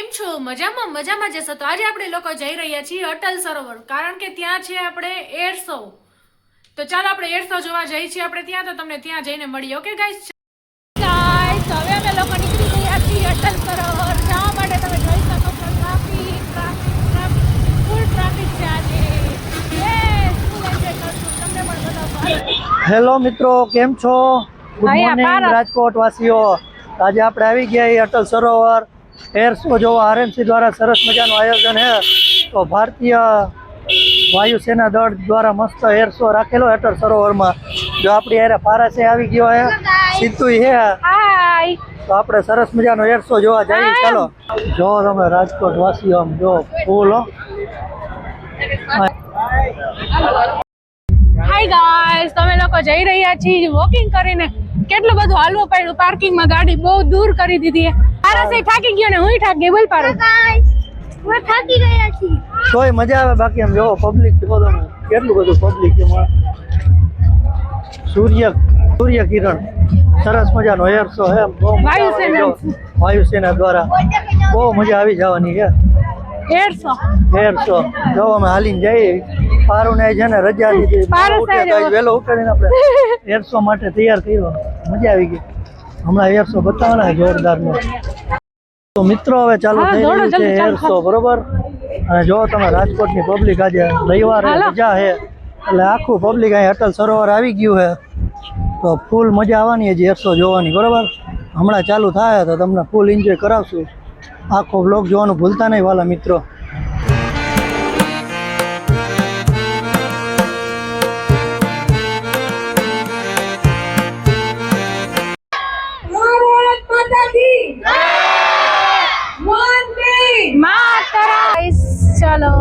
છો મજામાં મજામાં જશો તો આજે આપણે લોકો જઈ રહ્યા છીએ અટલ સરોવર કારણ કે ત્યાં છે આપણે એર શો તો ચાલો આપણે એર શો જોવા જઈએ છીએ આપણે ત્યાં તો તમને ત્યાં જઈને મળીએ ઓકે ગાઈસ ગાઈસ હવે અમે લોકો નીકળી ગયા છીએ અટલ સરોવર જવા માટે તમે જોઈ શકો છો ટ્રાફિક ફૂલ ટ્રાફિક છે આજે યસ ફૂલ એન્જોય કરશું તમને પણ બતાવશું હેલો મિત્રો કેમ છો ગુડ મોર્નિંગ રાજકોટ વાસીઓ આજે આપણે આવી ગયા અટલ સરોવર એર શો જોવા આરએમસી દ્વારા સરસ મજાનું આયોજન છે તો ભારતીય વાયુસેના દળ દ્વારા મસ્ત એર શો રાખેલો અટલ સરોવરમાં જો આપણી યારે પારાસે આવી ગયો છે સિદ્ધુ છે તો આપણે સરસ મજાનો એર શો જોવા જઈએ ચાલો જો તમે રાજકોટ વાસીઓ આમ જો ફૂલ હાય ગાઈસ તમે લોકો જઈ રહ્યા છીએ વોકિંગ કરીને કેટલું બધું હાલવું પડ્યું પાર્કિંગમાં ગાડી બહુ દૂર કરી દીધી પારસે થાકી ગયો ને હુંય થાકી ગઈ બોલ પારો હું થાકી ગયા છીએ તોય મજા આવે બાકી આમ જો પબ્લિક જો તમે કેટલું બધું પબ્લિક એમાં સૂર્ય કિરણ સરસ મજાનો એર શો છે વાયુસેના દ્વારા બહુ મજા આવી જવાની છે એર શો જો અમે હાલીને જઈએ પારું ને છે ને રજા દીધી વહેલો ઉઠાડીને આપણે એર શો માટે તૈયાર કર્યો મજા આવી ગઈ હમણાં એર શો બતાવવાના જોરદાર નો તો મિત્રો હવે ચાલુ થઈ રહ્યું છે એર શો બરોબર અને જો તમે રાજકોટની પબ્લિક આજે રવિવારે રજા છે એટલે આખું પબ્લિક અહીં અટલ સરોવર આવી ગયું છે તો ફૂલ મજા આવવાની છે એર શો જોવાની બરોબર હમણાં ચાલુ થાય તો તમને ફૂલ એન્જોય કરાવશું આખો બ્લોગ જોવાનું ભૂલતા નહીં વાલા મિત્રો ચલો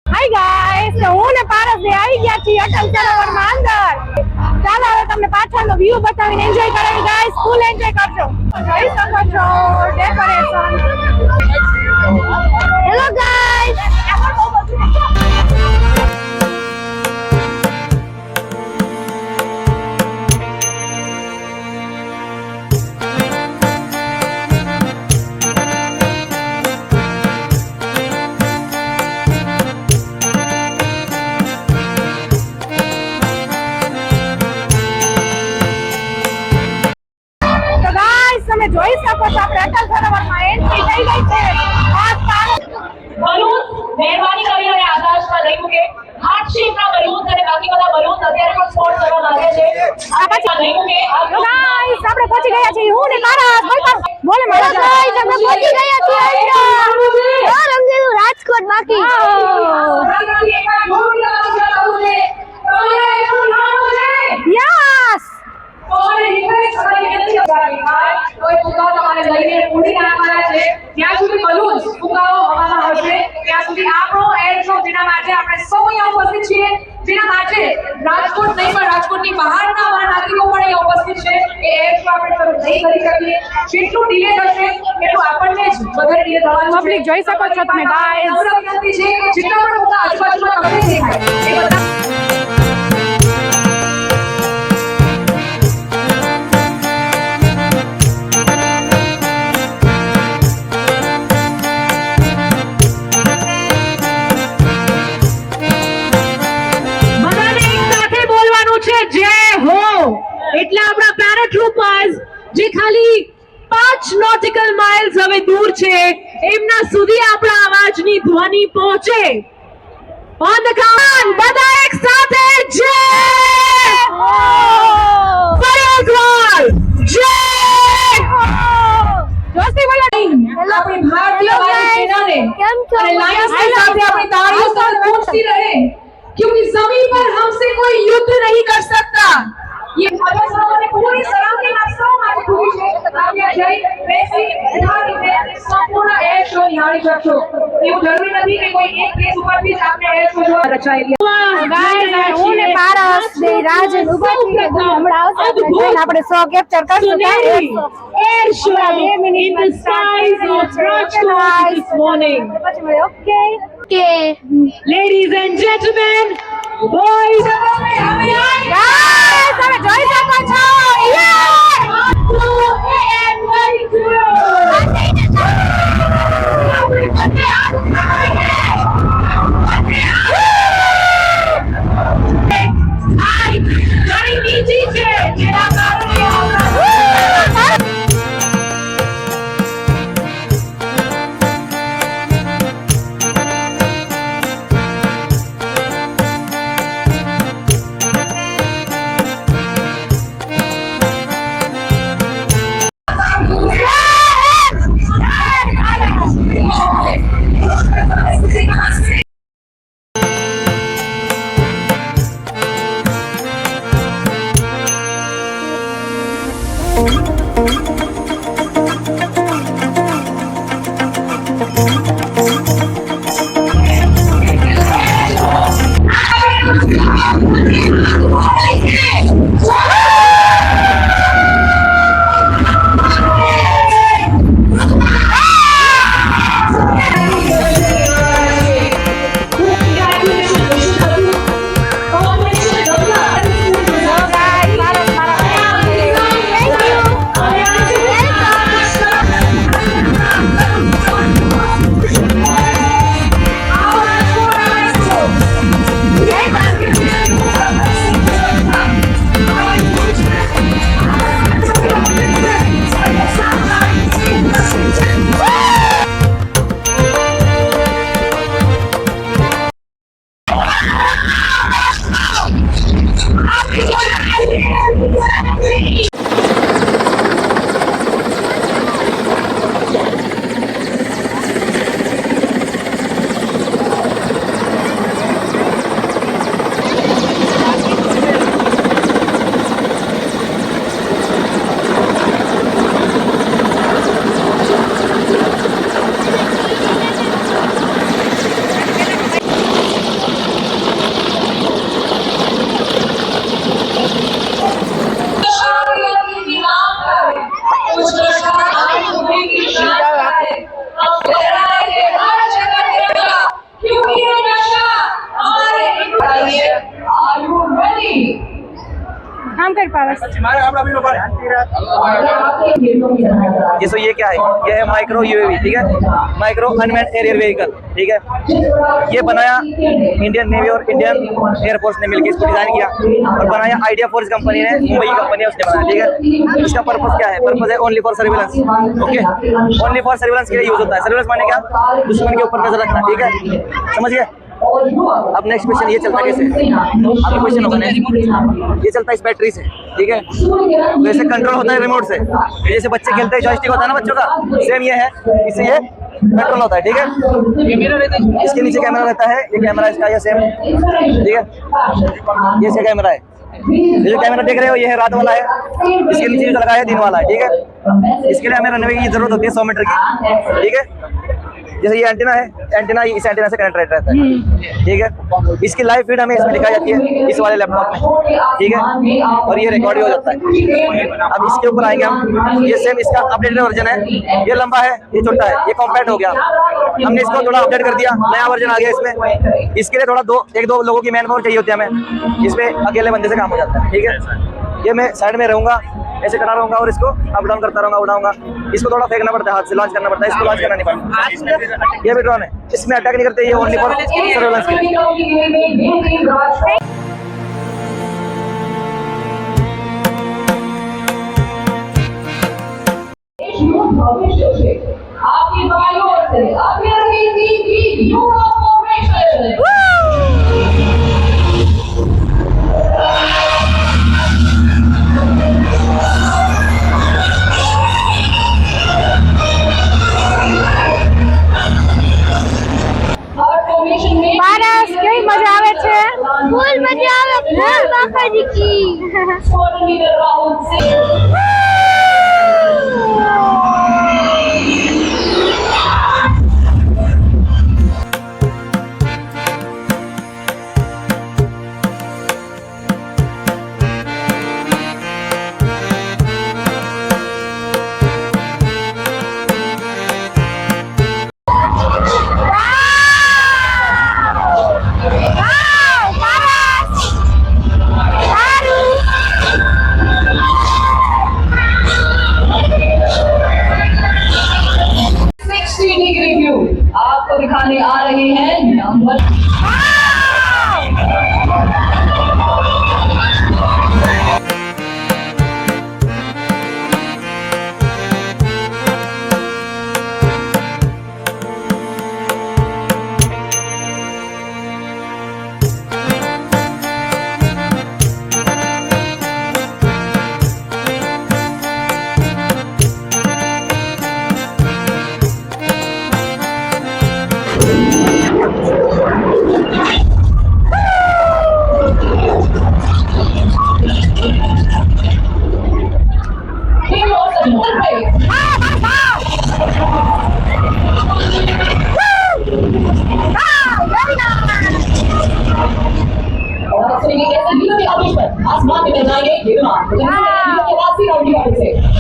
હાય ગાઈસ તો હું ને પારસ બે આવી ગયા છીએ અટલ સરોવરમાં અંદર ચાલો હવે તમને પાછળનો વ્યૂ બતાવીને એન્જોય કરાવી ગાઈસ ફૂલ એન્જોય કરજો જોઈ શકો છો ડેકોરેશન હેલો ગાઈસ તમે જોઈ શકો છો આપણે અટલ સરોવરમાં એન્ટ્રી થઈ ગઈ છે બલૂન મહેરબાની કરી અને આકાશમાં લઈ મૂકે હાર્ટ શેપના બલૂન અને બાકી બધા બલૂન અત્યારે પણ સ્પોટ કરવામાં આવે છે આ પછી લઈ મૂકે ગાઈસ આપણે પહોંચી ગયા છીએ હું ને મારા બોલે મારા ગાઈસ અમે પહોંચી ગયા છીએ અંદર રંગેલું રાજકોટ બાકી યસ કોઈ ફુગાવો તમારે લઈને ઉડી નાખવાના છે ત્યાં સુધી બલૂન ફુગાવો હવામાં હશે ત્યાં સુધી આપણો એર શો જેના માટે આપણે સૌ અહીંયા ઉપસ્થિત છીએ જેના માટે રાજકોટ નહીં પણ રાજકોટની બહારના અમારા નાગરિકો પણ અહીંયા ઉપસ્થિત છે એ એર શો આપણે શરૂ નહીં કરી શકીએ જેટલું ડીલે થશે એટલું આપણને જ વધારે ડીલે થવાનું પબ્લિક જોઈ શકો છો તમે ગાઈસ વિનંતી છે જેટલા પણ ફુગા આજુબાજુમાં તમને દેખાય એ બધા એટલે આપણા પેરાટ્રુપર્સ જે ખાલી 5 નોટિકલ માઇલ્સ હવે દૂર છે એમના સુધી આપણા અવાજની ધ્વનિ પહોંચે ઓન ધ કાઉન્ટ બધા એક સાથે જય ફાયરગ્રાલ જય જોસ્તી બોલો આપણી ભારતીય વાયુસેનાને અને લાયન્સની સાથે આપણી તાળીઓ સાથે પહોંચતી રહે क्योंकि जमीन पर हमसे कोई युद्ध नहीं कर सकता ये अटल सरोवर ने पूरी सराउंडिंग आप सब માટે પૂરી છે તમે જઈ બેસી ઉઠાડીને સંપૂર્ણ એર શો નિહાળી શકશો એવું જરૂરી નથી કે કોઈ એક પ્લેસ ઉપરથી જ આપણે એર શો જોવા રચાયેલી ગાઈસ હું ને પારસ બે રાજ ઉભા છીએ હમણાં આવશે આપણે 100 કેપ્ચર કરશું air show in the skies of Rajkot this morning પછી મળે okay okay Ladies and gentlemen, boys and girls, guys તમે જોઈ શકો છો આમ કર પારસ ये सो ये क्या है? ये है माइक्रो यूएवी, ठीक है, माइक्रो अनमैन्ड एरियल व्हीकल, ठीक है। ये बनाया इंडियन नेवी और इंडियन एयरफोर्स ने मिलकर इसको डिजाइन किया और बनाया आइडिया फोर्स कंपनी ने, मुंबई की कंपनी है उसने बनाया, ठीक है। इसका पर्पस क्या है? पर्पस है only for surveillance, okay, only for surveillance के लिए यूज होता है। सर्विलेंस माने क्या? दुश्मन के ऊपर नजर रखना, ठीक है, समझ गए। अब नेक्स्ट क्वेश्चन ये चलता कैसे? आपका क्वेश्चन होगा नेक्स्ट, ये चलता है इस बैटरी से, ठीक है, तो ऐसे कंट्रोल होता है रिमोट से, जैसे बच्चे खेलते हैं जॉयस्टिक होता है ना बच्चों का, सेम ये है, इससे ये कंट्रोल होता है, ठीक है। इसके नीचे कैमरा रहता है, ये कैमरा इसका ये सेम, ठीक है, ये इसका कैमरा है। ये जो कैमरा देख रहे हो ये है रात वाला है, इसके नीचे जो लगा है दिन वाला है, ठीक है। इसके लिए हमें रनवे की जरूरत होती है 100 मीटर की, ठीक है। जैसे ये एंटीना है, एंटीना इस एंटीना से कनेक्ट रहता है, ठीक है। इसकी लाइव फीड हमें इसमें दिखाई जाती है इस वाले लैपटॉप में, ठीक है, और ये रिकॉर्ड हो जाता है। अब इसके ऊपर आएंगे हम, ये सेम इसका अपडेटेड वर्जन है, ये लंबा है, ये छोटा है, ये कॉम्पैक्ट हो गया, हमने इसको थोड़ा अपडेट कर दिया, नया वर्जन आ गया इसमें। इसके लिए थोड़ा एक दो लोगों की मैन पावर चाहिए होती है हमें, इसमें अकेले बंदे से काम हो जाता है, ठीक है। ये मैं साइड में रहूंगा, ऐसे खड़ा रहूंगा और इसको अप डाउन करता रहूंगा, उड़ाऊंगा। इसको थोड़ा फेंकना पड़ता है, हाथ से लॉन्च करना पड़ता है, इसको लॉन्च करना नहीं पड़ता। ये भी ड्रोन है, इसमें अटैक नहीं करते, ये ओनली फॉर सर्वेलेंस के लिए। भविष्य से आपकी बायों से आगे रहेगी युवा फॉर्मेशन। પારસ કેવી મજા આવે છે? ફૂલ મજા આવે ફૂલ બાકાજી કી है नंबर आसमान में जाएंगे ये विमान के बाद से राउंड वापस से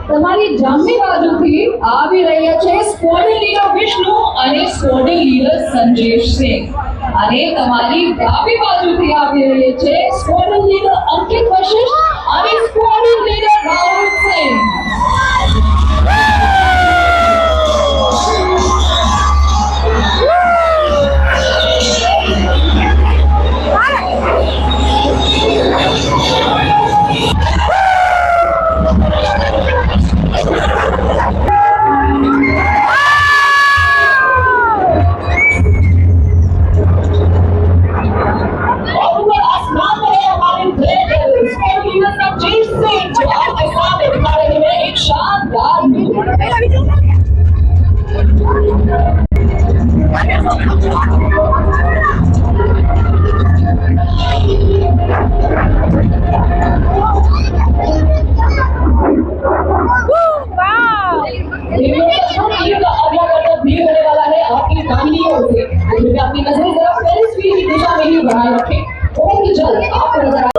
તમારી જમણી બાજુથી આવી રહ્યા છે સ્ક્વોડ્રન લીડર વિષ્ણુ અને સ્ક્વોડ્રન લીડર સંજેશ સિંહ અને તમારી ડાબી બાજુથી આવી રહ્યા છે સ્ક્વોડ્રન લીડર અંકિત વશિષ્ઠ અને સ્ક્વોડ્રન લીડર રાહુલ સિંહ अपनी नजरें जरा पेरिस व्हील की दिशा में ही बनाए रखें बहुत ही जल्द आपको नजर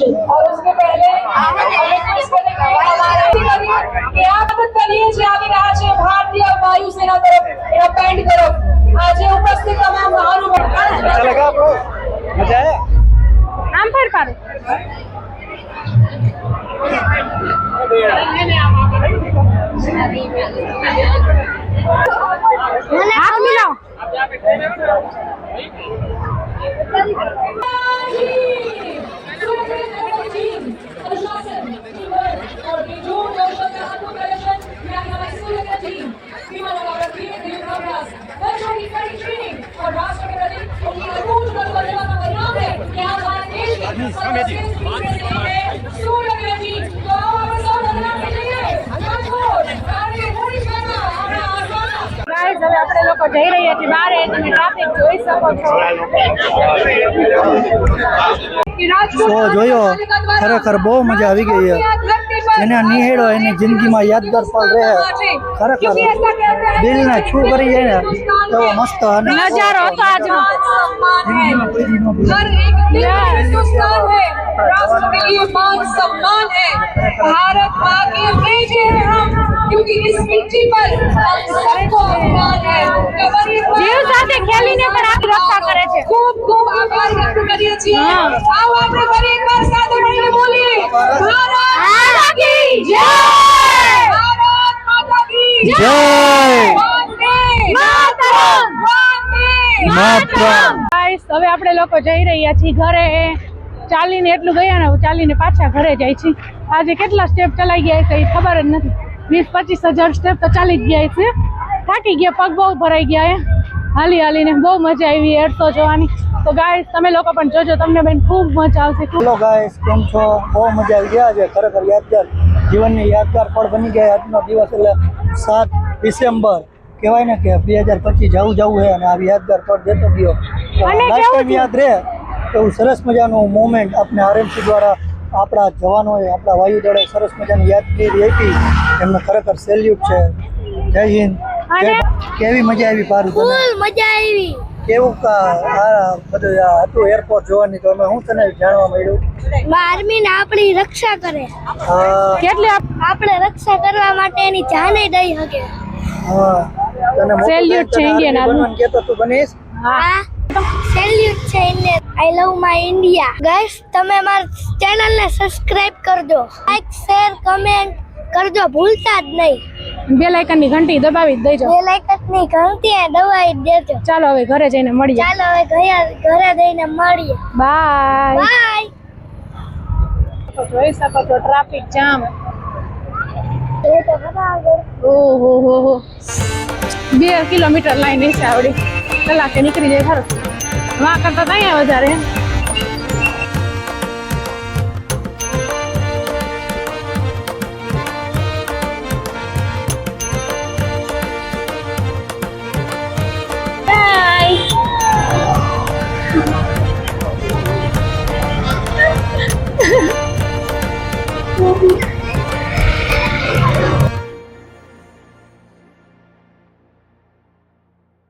और उसके पहले भारतीय वायुसेना तरफ पेंट तरफ आज उपस्थित तमाम महानुभाव આમ ફેર પાડો હાથ મિલાવો. ગાઈસ હવે આપણે લોકો જઈ રહ્યા છીએ બહાર. તમે ટ્રાફિક જોઈ શકો છો. શો જોયો, ખરેખર બહુ મજા આવી ગઈ છે. જેને નિહેળો એની જિંદગીમાં યાદગાર પલ રહે. ખરેખર દિલને છૂ કરી જાય ને એવો મસ્ત અને નજારો હતો આજનો. જિંદગીમાં કોઈ દી ન ભૂલાય. हर एक दिल में हिंदुस्तान है, राष्ट्र के लिए मान सम्मान है, भारत माँ के बेटे हैं हम, क्योंकि इस मिट्टी पर हम सबको अभिमान है। જીવ સાથે ખેલીને પણ આપણી રક્ષા કરે છે. खूब खूब आभार व्यक्त કરીએ છીએ। आओ આપણે ફરી એકવાર સાથે મળીને બોલીએ, ભારત માતા કી જય, ભારત માતા કી જય વંદે માતરમ. ગાઈસ હવે આપણે લોકો જઈ રહ્યા છીએ ઘરે. ચાલીને એટલું ગયા ને ચાલીને પાછા ઘરે જાય છે. આજે કેટલા સ્ટેપ ચલાઈ ગયા છે એ ખબર જ નથી. 20-25 હજાર સ્ટેપ તો ચાલી જ ગયા છે. થાકી ગયા, પગ બહુ ભરાઈ ગયા એ હાલી હાલીને. બહુ મજા આવી એર શો જોવાની. તો ગાઈસ તમે લોકો પણ જોજો, તમને બેન ખૂબ મજા આવશે. હેલો ગાઈસ, કેમ છો? બહુ મજા આવી ગયા છે. ખરેખર યાદગાર, જીવનની યાદગાર પળ બની ગયા આજનો દિવસ. એટલે 7 ડિસેમ્બર કહેવાય ને કે 2025 જવું છે અને આવી યાદગાર પળ દેતો ગયો. લાસ્ટ ટાઈમ યાદ રહે એવું સરસ મજાનું મોમેન્ટ આપણે આરએમસી દ્વારા આપણા જવાનોએ, આપણા વાયુદળે સરસ મજાની યાદગીરી આપી. એમને ખરેખર સેલ્યુટ છે. જય હિન્દ. કેવી મજા આવી પારું? તને ફૂલ મજા આવી. કેવું આ બધું હતું એરપોર્ટ જોવાની? તો અમે શું તને જાણવા મળ્યું? આર્મી ને આપણી રક્ષા કરે. કેટલી આપણે રક્ષા કરવા માટે એની જાને દઈ શકે. હા, તને Salute છે Indian Army. બનવાનું કહેતો તું બનીશ? હા, સેલ્યુટ છે India. I love my India. Guys તમે મારા ચેનલ ને સબસ્ક્રાઇબ કરજો, લાઈક શેર કમેન્ટ કરજો ભૂલતા જ નહીં. બેલ આઇકનની ઘંટી દબાવી જ દેજો. બે લાઈક ની ઘંટી દબાવી દેજો. ચાલો હવે ઘરે જઈને મળીએ. ચાલો હવે ઘરે જઈને મળીએ. બાય. બાય. જોઈ શકો છો ટ્રાફિક જામ. એ તો બરાબર. ઓહો હો હો 2 કિલોમીટર લાઈન છે આવડી. કલાકે નીકળી જાય ખરું. વાં કરતા ત્યાં વધારે.